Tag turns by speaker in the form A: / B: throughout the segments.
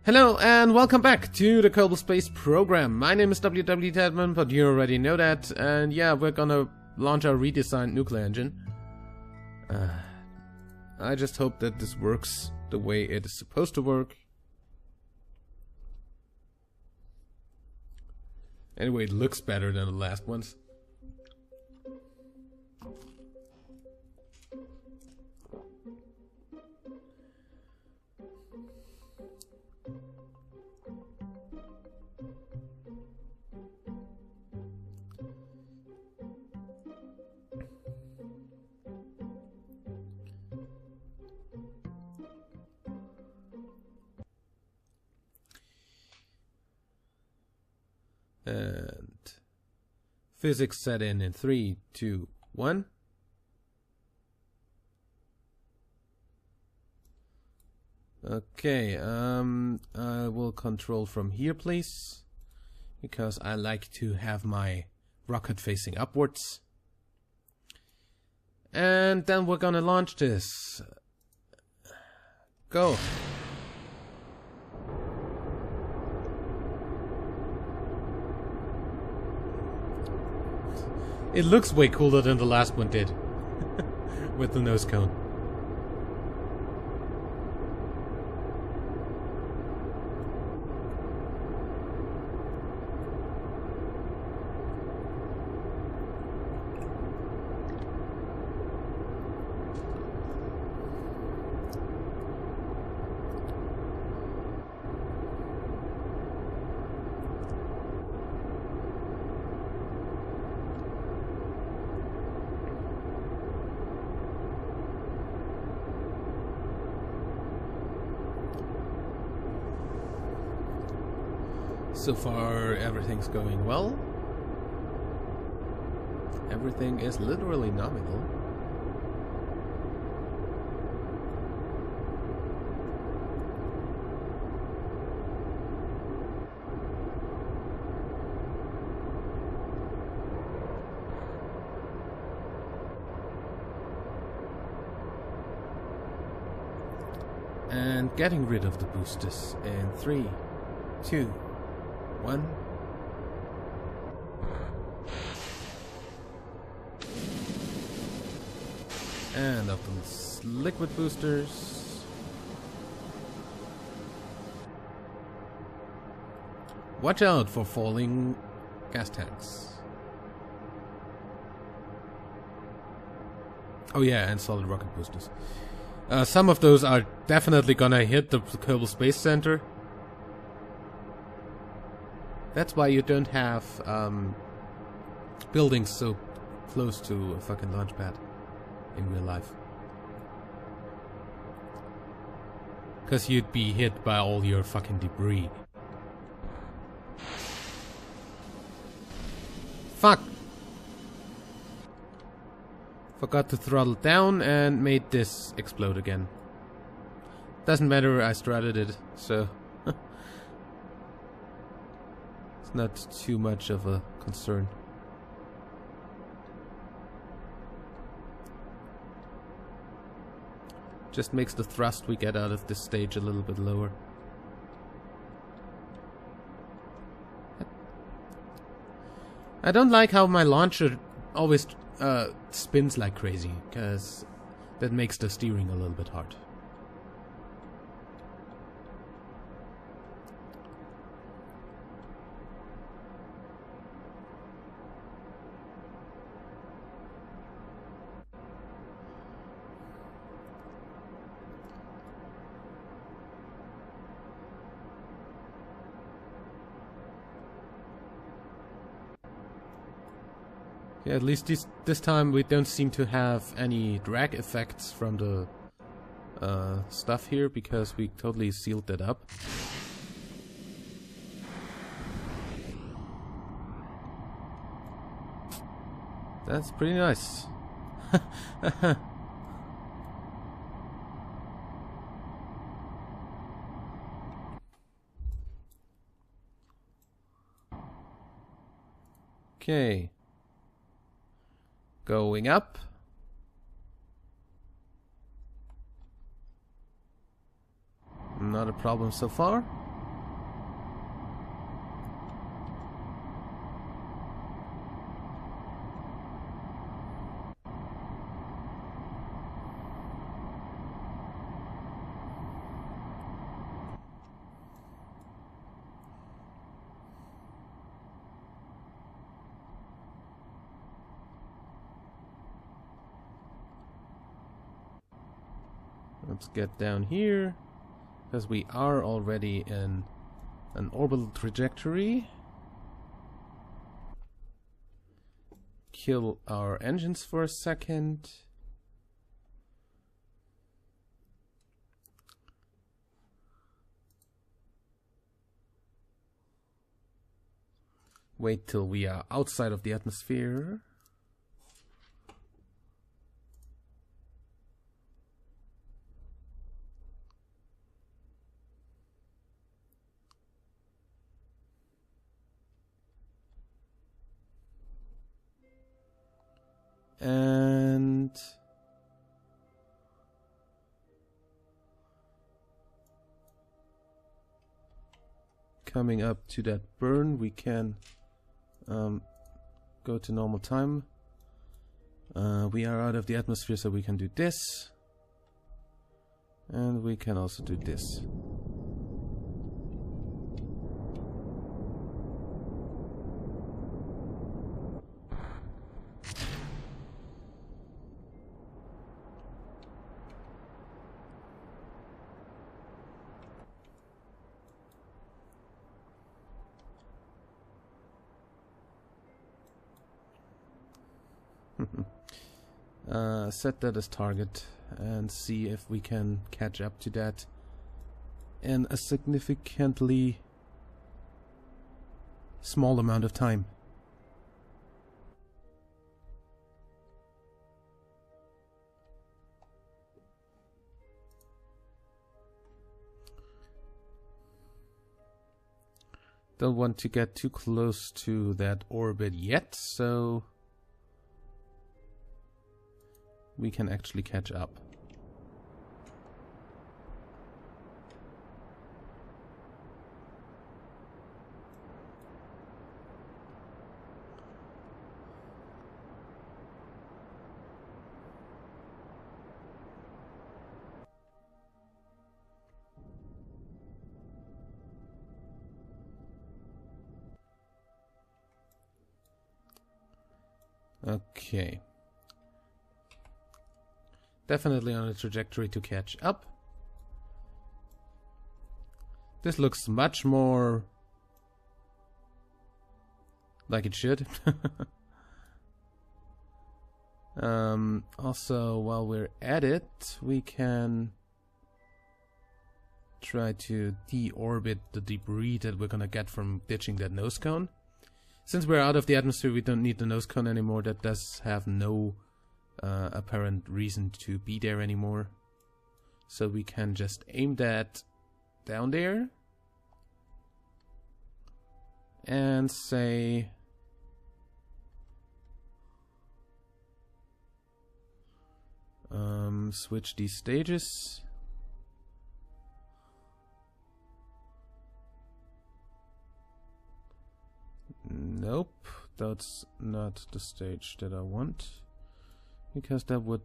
A: Hello and welcome back to the Kerbal Space program. My name is WWEdeadman, but you already know that. And yeah, we're gonna launch our redesigned nuclear engine. I just hope that this works the way it is supposed to work. Anyway, it looks better than the last ones. And physics set in 3, 2, 1. Okay, I will control from here, please, because I like to have my rocket facing upwards. And then we're gonna launch this. Go. It looks way cooler than the last one did. With the nose cone. So far, everything's going well. Everything is literally nominal. And getting rid of the boosters in 3, 2, 1. And of the liquid boosters. Watch out for falling gas tanks. Oh yeah, and solid rocket boosters. Some of those are definitely gonna hit the Kerbal Space Center. That's why you don't have buildings so close to a fucking launch pad in real life. Because you'd be hit by all your fucking debris. Fuck! Forgot to throttle down and made this explode again. Doesn't matter, I strutted it, so... not too much of a concern. Just makes the thrust we get out of this stage a little bit lower. I don't like how my launcher always spins like crazy, because that makes the steering a little bit hard. Yeah, at least this time we don't seem to have any drag effects from the stuff here, because we totally sealed that up. That's pretty nice. Okay. Going up. Not a problem so far. Let's get down here, because we are already in an orbital trajectory. Kill our engines for a second. Wait till we are outside of the atmosphere. And coming up to that burn, we can go to normal time. We are out of the atmosphere, so we can do this. And we can also do this. Set that as target and see if we can catch up to that in a significantly small amount of time. Don't want to get too close to that orbit yet, so we can actually catch up. Okay. Definitely on a trajectory to catch up. This looks much more like it should. Also, while we're at it, we can try to deorbit the debris that we're gonna get from ditching that nose cone. Since we're out of the atmosphere, we don't need the nose cone anymore. That does have no apparent reason to be there anymore. So we can just aim that down there and say switch these stages. Nope, that's not the stage that I want, because that would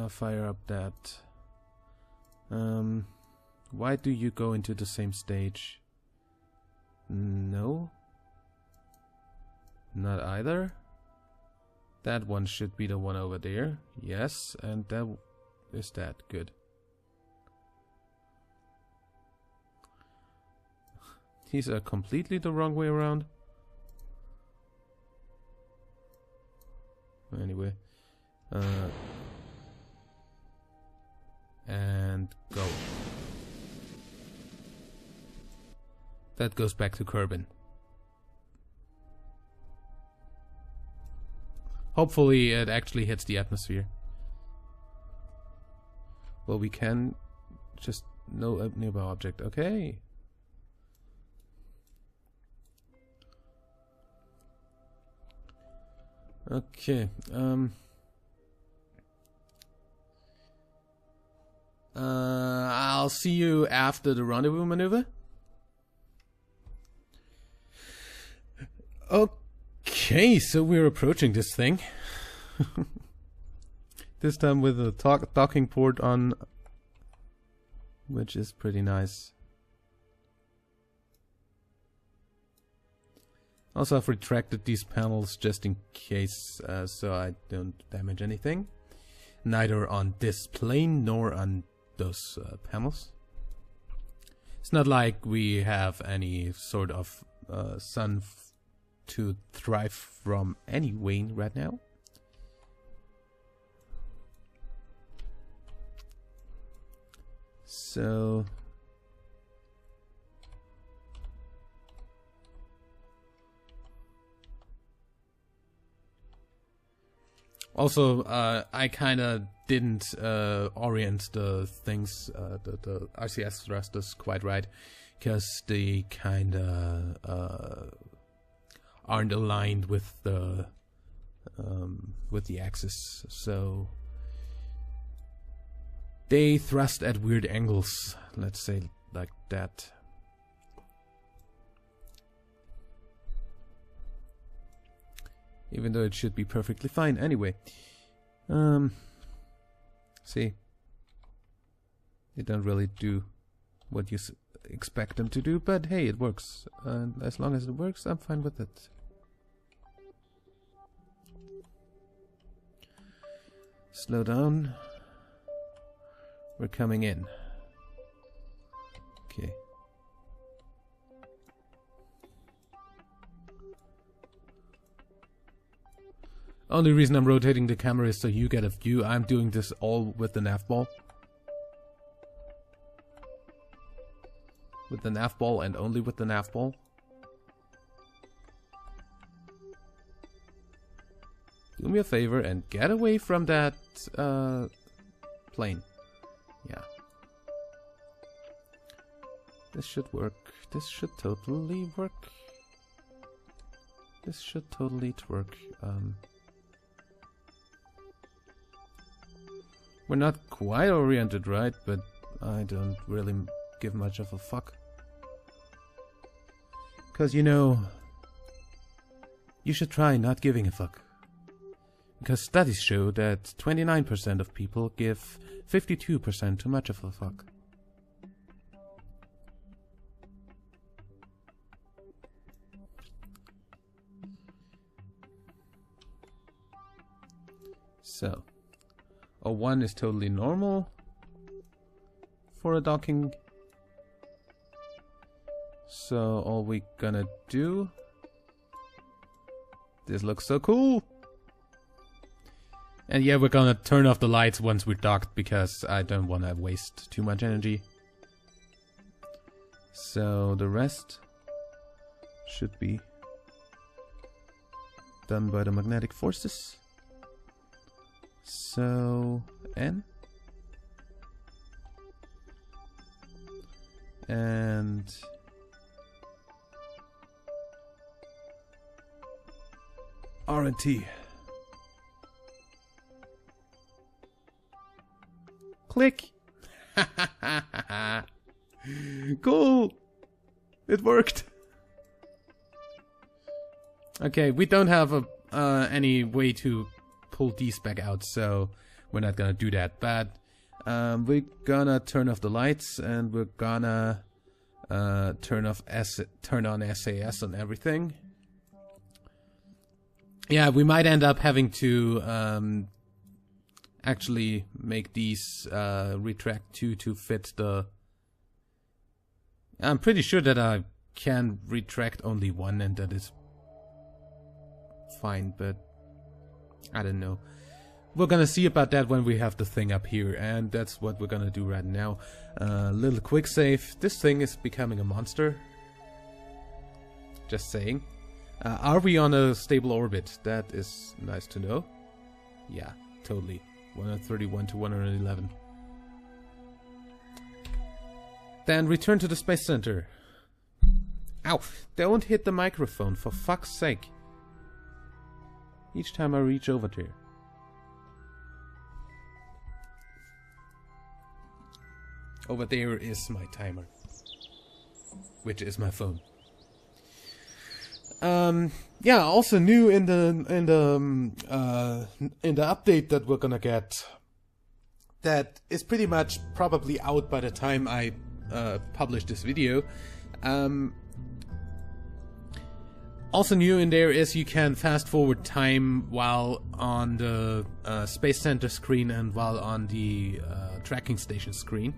A: fire up that. Why do you go into the same stage? No, not either. That one should be the one over there. Yes, and that is that. Good. These are completely the wrong way around. Anyway, and go. That goes back to Kerbal. Hopefully it actually hits the atmosphere. Well, we can just no nearby object. Okay. Okay. I'll see you after the rendezvous maneuver. Okay, so we're approaching this thing. This time with a docking port on, which is pretty nice. Also, I've retracted these panels just in case, so I don't damage anything. Neither on this plane nor on those panels. It's not like we have any sort of sun to thrive from anyway right now. So also, I kind of didn't orient the things, the RCS thrusters quite right, because they kind of aren't aligned with the axis, so they thrust at weird angles. Let's say like that. Even though it should be perfectly fine anyway. See, they don't really do what you expect them to do, but hey, it works. And as long as it works, I'm fine with it. Slow down. We're coming in. Okay. Only reason I'm rotating the camera is so you get a view. I'm doing this all with the nav ball. With the nav ball and only with the nav ball. Do me a favor and get away from that plane. Yeah. This should work. This should totally work. This should totally work. We're not quite oriented right, but I don't really give much of a fuck. Because, you know, you should try not giving a fuck. Because studies show that 29% of people give 52% too much of a fuck. So, 01 is totally normal for a docking. So all we gonna do, this looks so cool. And yeah, we're gonna turn off the lights once we're docked because I don't wanna waste too much energy. So the rest should be done by the magnetic forces. So N and R and T. Click. Cool. It worked. Okay, we don't have any way to pull these back out, so we're not gonna do that. But we're gonna turn off the lights, and we're gonna turn on SAS on everything. Yeah, we might end up having to actually make these retract to fit the... I'm pretty sure that I can retract only one, and that is fine, but I don't know. We're gonna see about that when we have the thing up here, and that's what we're gonna do right now. Little quick save. This thing is becoming a monster. Just saying. Are we on a stable orbit? That is nice to know. Yeah, totally. 131 to 111. Then return to the Space Center. Ow! Don't hit the microphone, for fuck's sake. Each time I reach over there. Over there is my timer, which is my phone. Yeah, also new in the update that we're gonna get, that is pretty much probably out by the time I Also new in there is you can fast forward time while on the Space Center screen and while on the tracking station screen,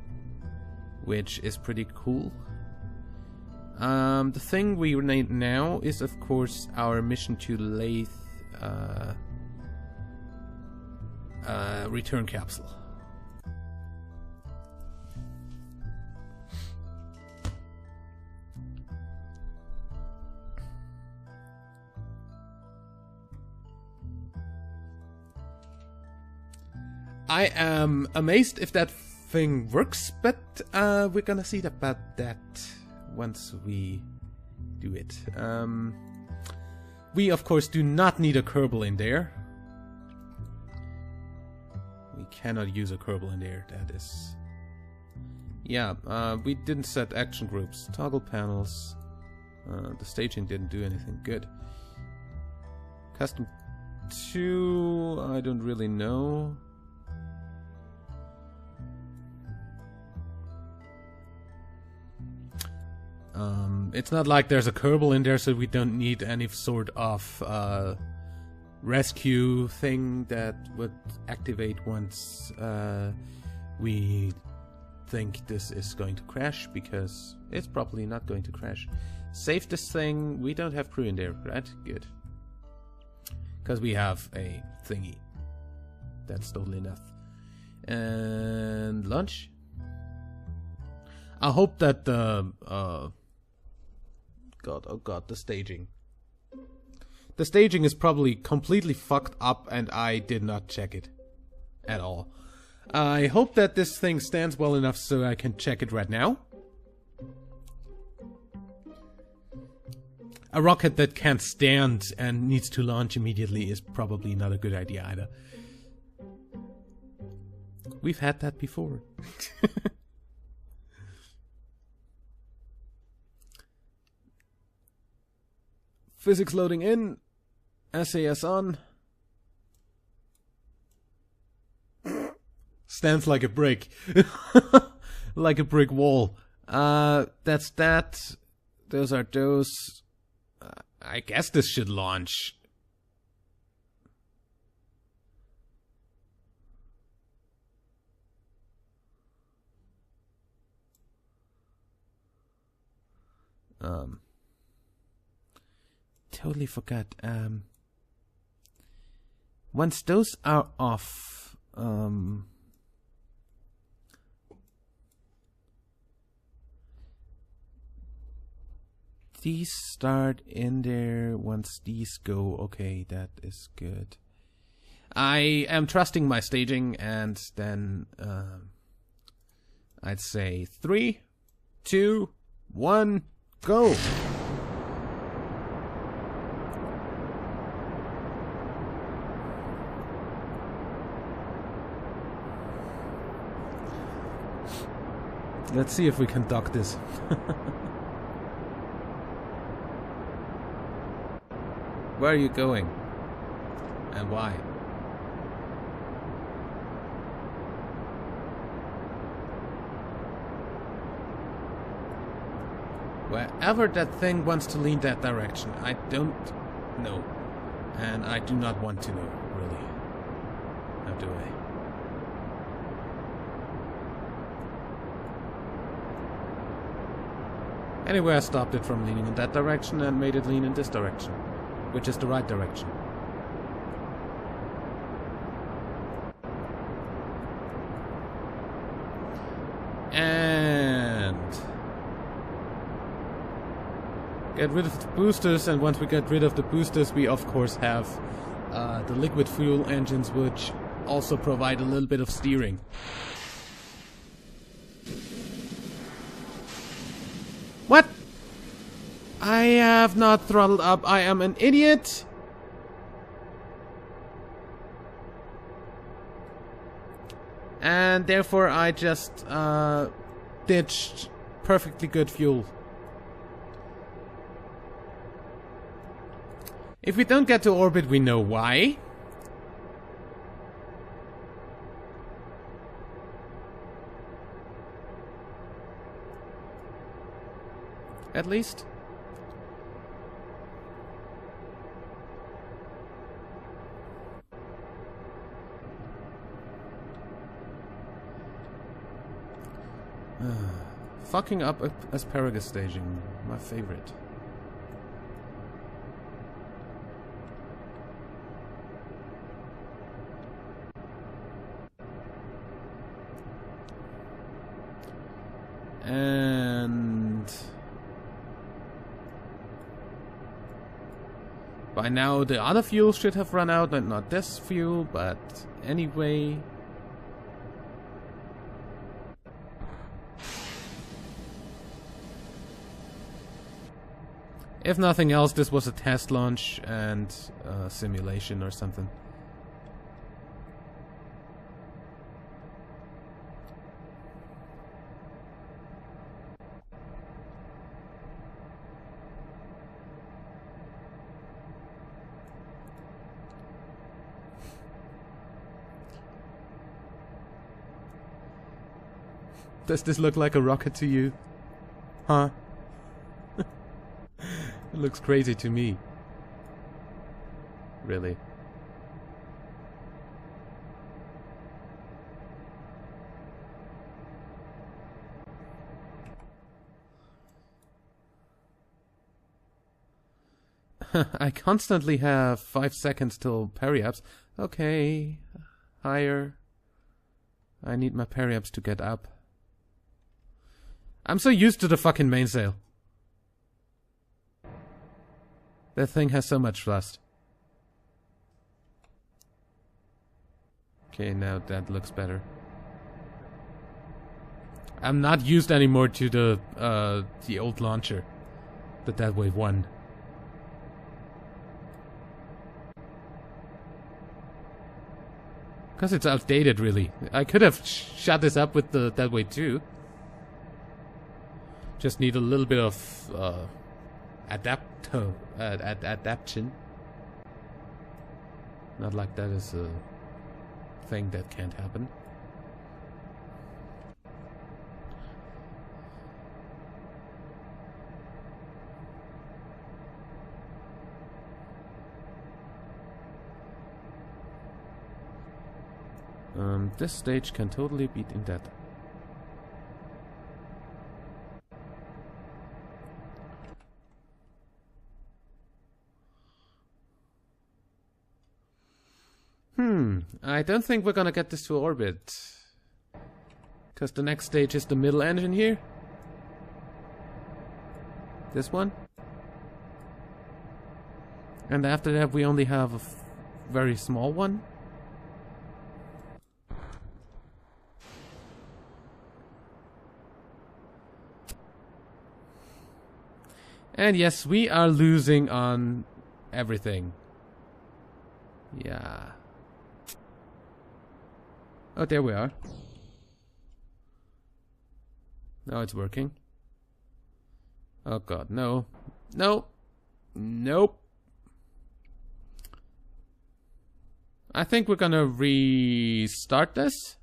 A: which is pretty cool. The thing we need now is, of course, our mission to Laythe return capsule. I am amazed if that thing works, but we're gonna see about that once we do it. We of course do not need a Kerbal in there. We cannot use a Kerbal in there. That is... Yeah, we didn't set action groups. Toggle panels. The staging didn't do anything good. Custom 2, I don't really know. It's not like there's a Kerbal in there, so we don't need any sort of rescue thing that would activate once we think this is going to crash, because it's probably not going to crash. Save this thing. We don't have crew in there, right? Good. Because we have a thingy. That's totally enough. And launch. I hope that the the staging. The staging is probably completely fucked up and I did not check it at all. I hope that this thing stands well enough so I can check it right now. A rocket that can't stand and needs to launch immediately is probably not a good idea either. We've had that before. Physics loading in. SAS on. Stands like a brick. Like a brick wall. That's that. Those are those. I guess this should launch. Totally forgot. Once those are off, these start in there. Once these go, okay, that is good. I am trusting my staging, and then I'd say 3, 2, 1, go. Let's see if we can dock this. Where are you going? And why? Wherever that thing wants to lean that direction, I don't know. And I do not want to know, really. How do I? Anyway, I stopped it from leaning in that direction and made it lean in this direction, which is the right direction. And get rid of the boosters, and once we get rid of the boosters, we of course have the liquid fuel engines, which also provide a little bit of steering. What? I have not throttled up. I am an idiot. And therefore I just ditched perfectly good fuel. If we don't get to orbit, we know why. At least. Fucking up asparagus staging. My favorite. And by now the other fuel should have run out, and not this fuel, but anyway. If nothing else, this was a test launch and a simulation or something. Does this look like a rocket to you? Huh? It looks crazy to me. Really. I constantly have 5 seconds till parry-ups. Okay. Higher. I need my parry-ups to get up. I'm so used to the fucking mainsail. That thing has so much thrust. Okay, now that looks better. I'm not used anymore to the old launcher. The Dead Wave 1. Because it's outdated, really. I could have shot this up with the Dead Wave 2. Just need a little bit of adaptation. Not like that is a thing that can't happen. This stage can totally beat in that. I don't think we're gonna get this to orbit. Because the next stage is the middle engine here. This one. And after that we only have a very small one. And yes, we are losing on everything. Yeah. Oh, there we are. Now it's working. Oh god, no. No. Nope. I think we're gonna restart this.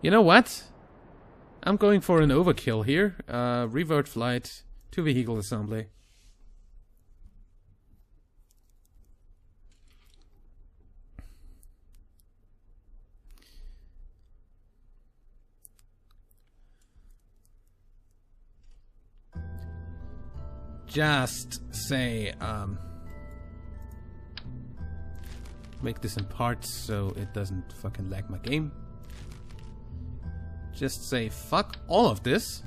A: You know what? I'm going for an overkill here. Revert flight to vehicle assembly. Just say, make this in parts so it doesn't fucking lag my game. Just say fuck all of this.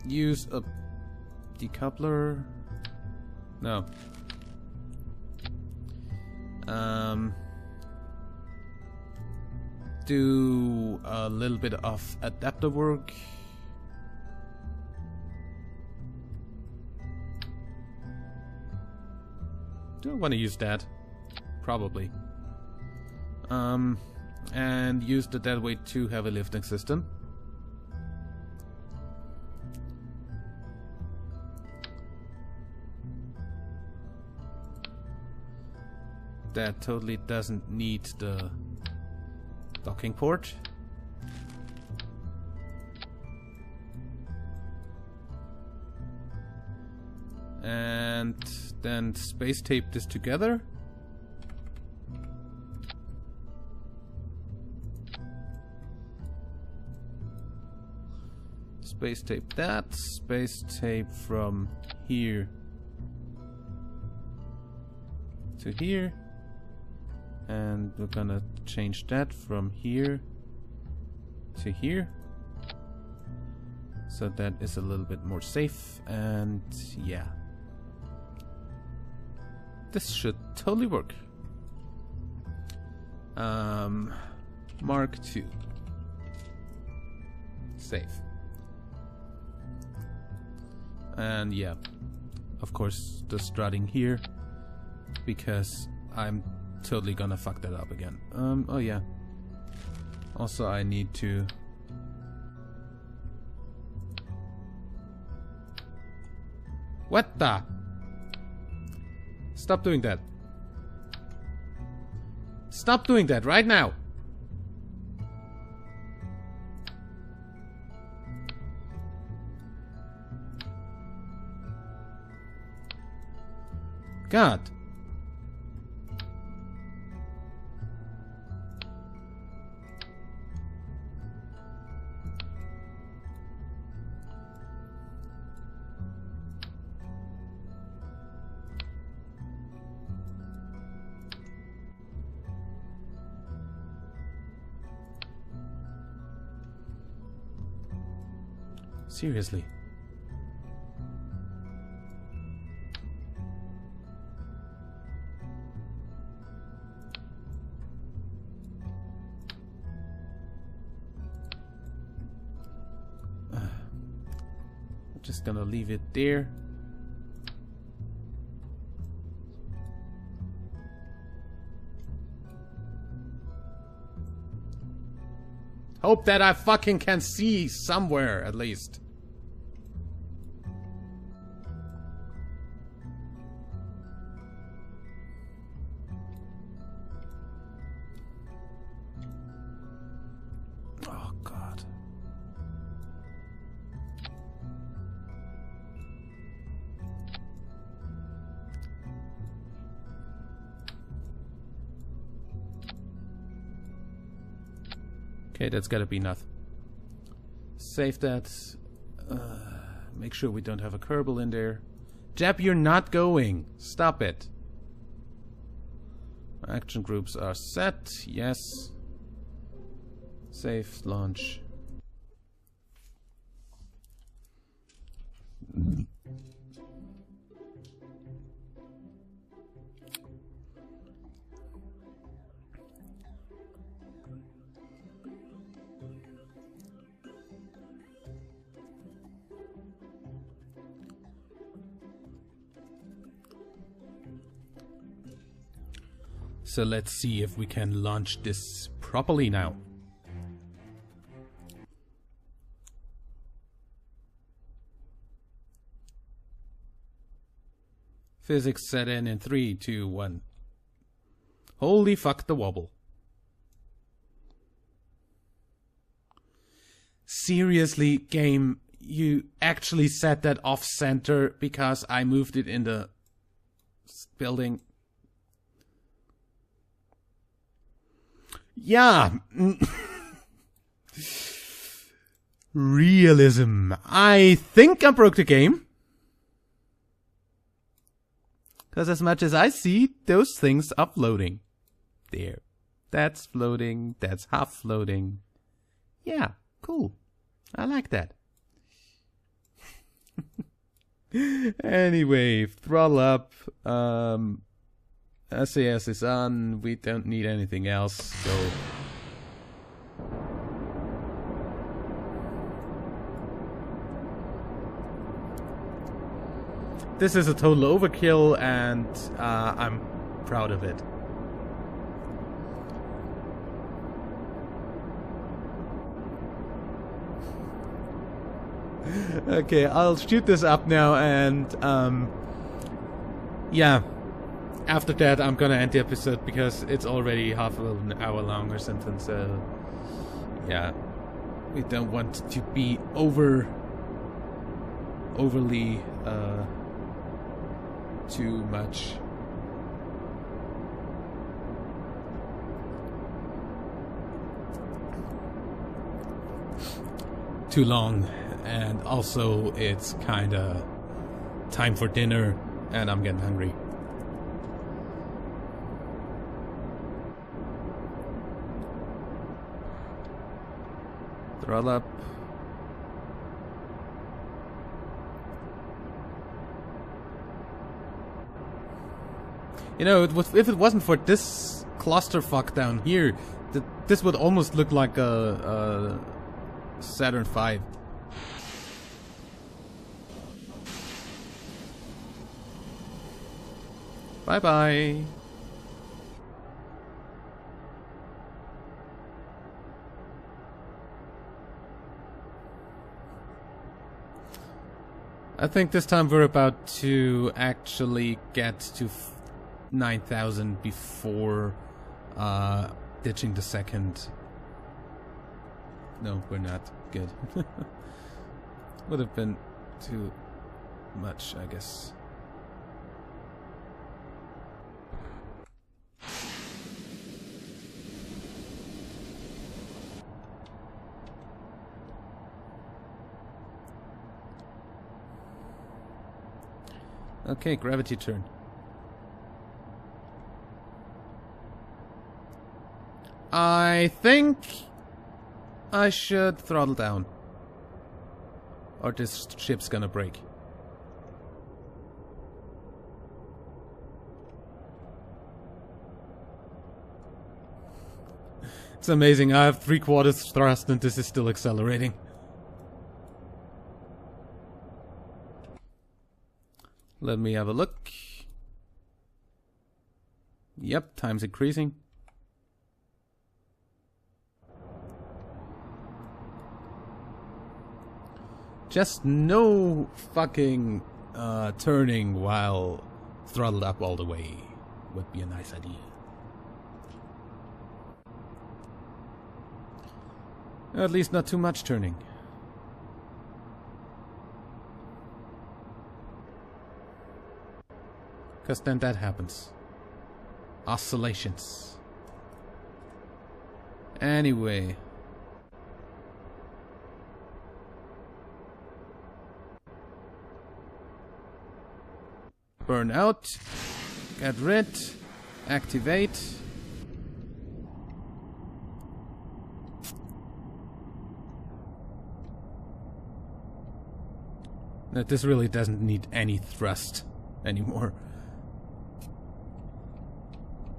A: Use a decoupler. No. Do a little bit of adapter work. Do I want to use that? Probably. And use the Dead Wave 2 heavy lifting system. That totally doesn't need the docking port. And and then space tape this together. Space tape that, space tape from here to here, and we're gonna change that from here to here, so that is a little bit more safe. And yeah, this should totally work. Mark II. Save. And yeah, of course the strutting here, because I'm totally gonna fuck that up again. Oh yeah. Also I need to... What the? Stop doing that. Stop doing that right now. God. Seriously. Just gonna leave it there. Hope that I fucking can see somewhere at least. Oh God. Okay, that's gotta be enough. Save that. Make sure we don't have a Kerbal in there. Jap, you're not going. Stop it. Action groups are set. Yes. Save, launch. So let's see if we can launch this properly now. Physics set in 3, 2, 1. Holy fuck the wobble. Seriously, game, you actually set that off center because I moved it in the building. Yeah. Realism. I think I broke the game. Because as much as I see, those things are floating. There. That's floating. That's half floating. Yeah, cool. I like that. Anyway, throttle up. SAS is on. We don't need anything else. Go. This is a total overkill, and I'm proud of it. Okay, I'll shoot this up now, and yeah. After that, I'm gonna end the episode because it's already half an hour long or something. So yeah, we don't want to be overly too much. Too long, and also it's kinda time for dinner and I'm getting hungry. Throttle up. You know, if it wasn't for this clusterfuck down here, this would almost look like a Saturn V. Bye bye. I think this time we're about to actually get to 9,000 before ditching the second. No, we're not. Good. Would have been too much, I guess. Okay, gravity turn. I think I should throttle down, or this ship's gonna break. It's amazing, I have 3/4 thrust and this is still accelerating. Let me have a look. Yep, time's increasing. Just no fucking turning while throttled up all the way would be a nice idea. At least not too much turning. Because then that happens. Oscillations. Anyway. Burn out. Get rid. Activate. Now, this really doesn't need any thrust anymore.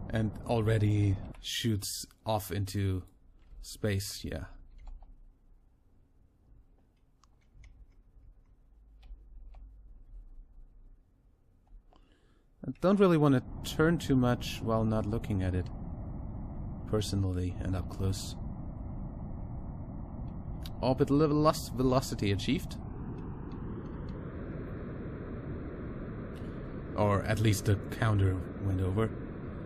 A: And already shoots off into space, yeah. I don't really want to turn too much while not looking at it, personally, and up close. Orbital velocity achieved. Or at least the counter went over.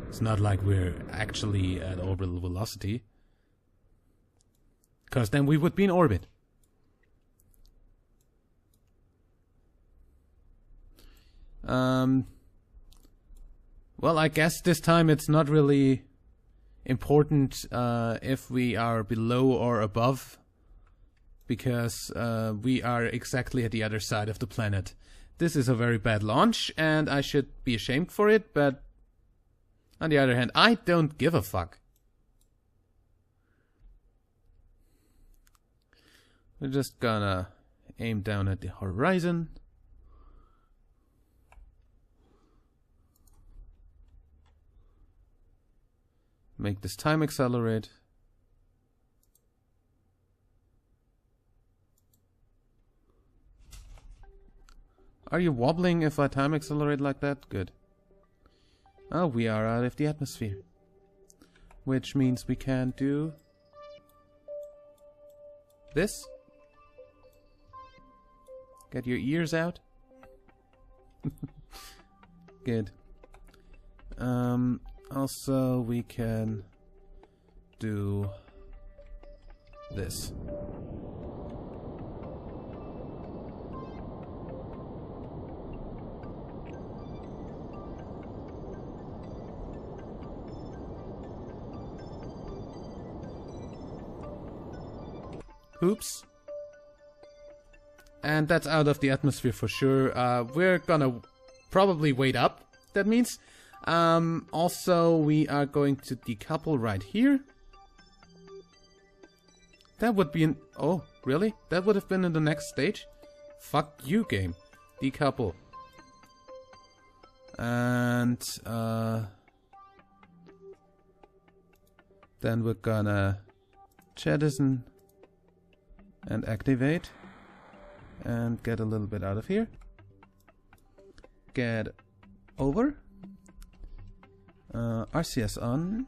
A: It's not like we're actually at orbital velocity. Because then we would be in orbit. Well, I guess this time it's not really important if we are below or above. Because we are exactly at the other side of the planet. This is a very bad launch, and I should be ashamed for it, but on the other hand, I don't give a fuck. We're just gonna aim down at the horizon. Make this time accelerate. Are you wobbling if I time accelerate like that? Good. Oh, we are out of the atmosphere. Which means we can do this. Get your ears out. Good. Also, we can do this. Oops. And that's out of the atmosphere for sure. We're gonna probably wait up, that means. Also, we are going to decouple right here. That would be oh, really? That would have been in the next stage? Fuck you, game. Decouple. And, then we're gonna jettison and activate. And get a little bit out of here. Get over. RCS on.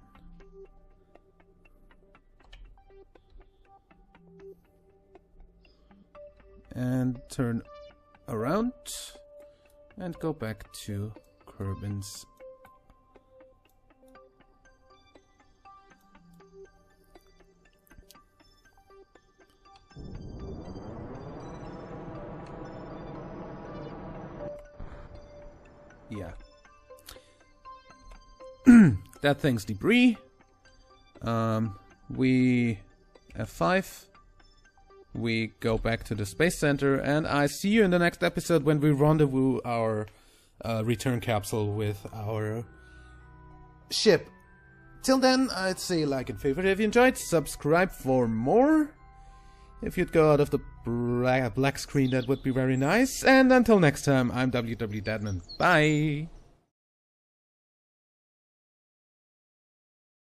A: And turn around. And go back to Kerbin's. Yeah. That thing's debris. We F5. We go back to the space center, and I see you in the next episode when we rendezvous our return capsule with our ship. Till then, I'd say like and favorite if you enjoyed, subscribe for more. If you'd go out of the black screen, that would be very nice. And until next time, I'm WWEdeadman. Bye!